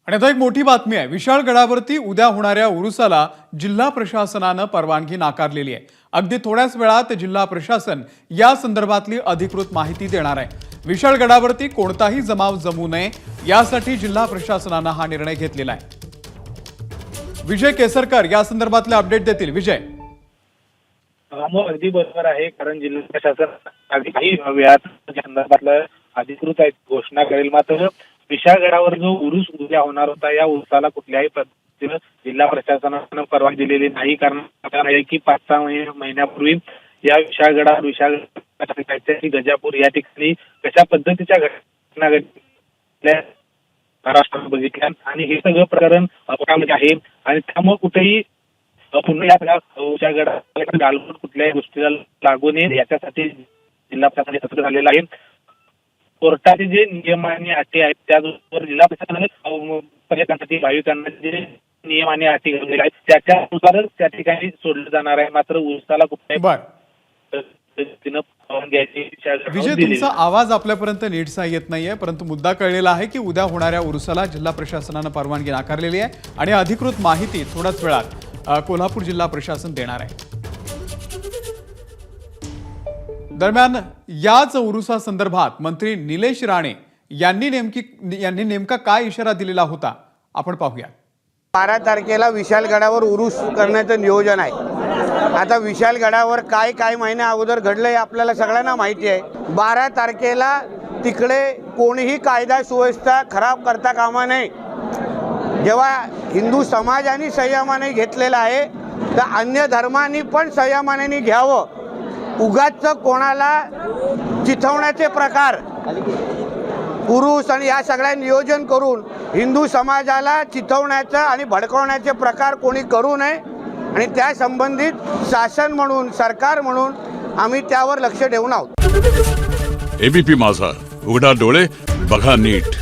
आणि आता एक मोठी बातमी आहे। विशाळगडावरती उद्या होणाऱ्या उरुसाला जिल्हा प्रशासनानं परवानगी नाकारलेली आहे। अगदी थोड्याच वेळात जिल्हा प्रशासन या संदर्भातली अधिकृत माहिती देणार आहे। विशाळगडावरती कोणताही जमाव जमू नये यासाठी जिल्हा प्रशासनानं हा निर्णय घेतलेला आहे। विजय केसरकर या संदर्भातले अपडेट देतील। विजय, अगदी बरोबर आहे, कारण जिल्हा प्रशासन अगदी काही वेळात या संदर्भातलं अधिकृत घोषणा करेल। मात्र विशाळगडावर जो उरूस उद्या होणार होता, या उरुसाला कुठल्याही पद्धतीनं जिल्हा प्रशासनानं परवानगी दिलेली नाही। कारण आहे की 5-6 महिन्यापूर्वी या विशाळ गजापूर या ठिकाणी कशा पद्धतीच्या घटना घडल्या महाराष्ट्रात बघितल्या आणि हे सगळं प्रकरण अपघातामध्ये आहे आणि त्यामुळे कुठेही पुन्हा या विशाळगडाला गालबोट कुठल्याही गोष्टीला लागू नये याच्यासाठी जिल्हा प्रशासन सतर्क झालेलं आहे। कोर्टाचे जे नियम आणि अटी आहेत त्यानुसार जिल्हा प्रशासनाने पर्यटकांसाठी भाविकांना जे नियम आणि अटी घातलेल्या आहेत त्याच्यानुसारच त्या ठिकाणी सोडलं जाणार आहे। मात्र उरुसाला कुठल्याही विजय, तुमचा आवाज आपल्यापर्यंत नीटसा येत नाहीये, परंतु मुद्दा कळलेला आहे की उद्या होणाऱ्या उरुसाला जिल्हा प्रशासनानं परवानगी नाकारलेली आहे आणि अधिकृत माहिती थोड्याच वेळात कोल्हापूर जिल्हा प्रशासन देणार आहे। दरम्यान याच उरुसा संदर्भात मंत्री निलेश राणे यांनी नेमका काय इशारा दिलेला होता आपण पाहूया। 12 तारखेला विशाळगडावर उरूस करण्याचं नियोजन आहे। आता विशाळगडावर काय महिन्या अगोदर घडलंय आपल्याला सगळ्यांना माहिती आहे। 12 तारखेला तिकडे कोणीही कायदा सुव्यवस्था खराब करता कामा नये। जेव्हा हिंदू समाजाने संयमाने घेतलेला आहे तर अन्य धर्मांनी पण संयमाने घ्यावं। उगाच कोणाला चिथवण्याचे प्रकार पुरुष आणि या सगळ्या नियोजन करून हिंदू समाजाला चिथवण्याचं आणि भडकवण्याचे प्रकार कोणी करू नये आणि त्या संबंधित शासन म्हणून सरकार म्हणून आम्ही त्यावर लक्ष ठेवून आहोत। एबीपी माझा, उघडा डोळे बघा नीट।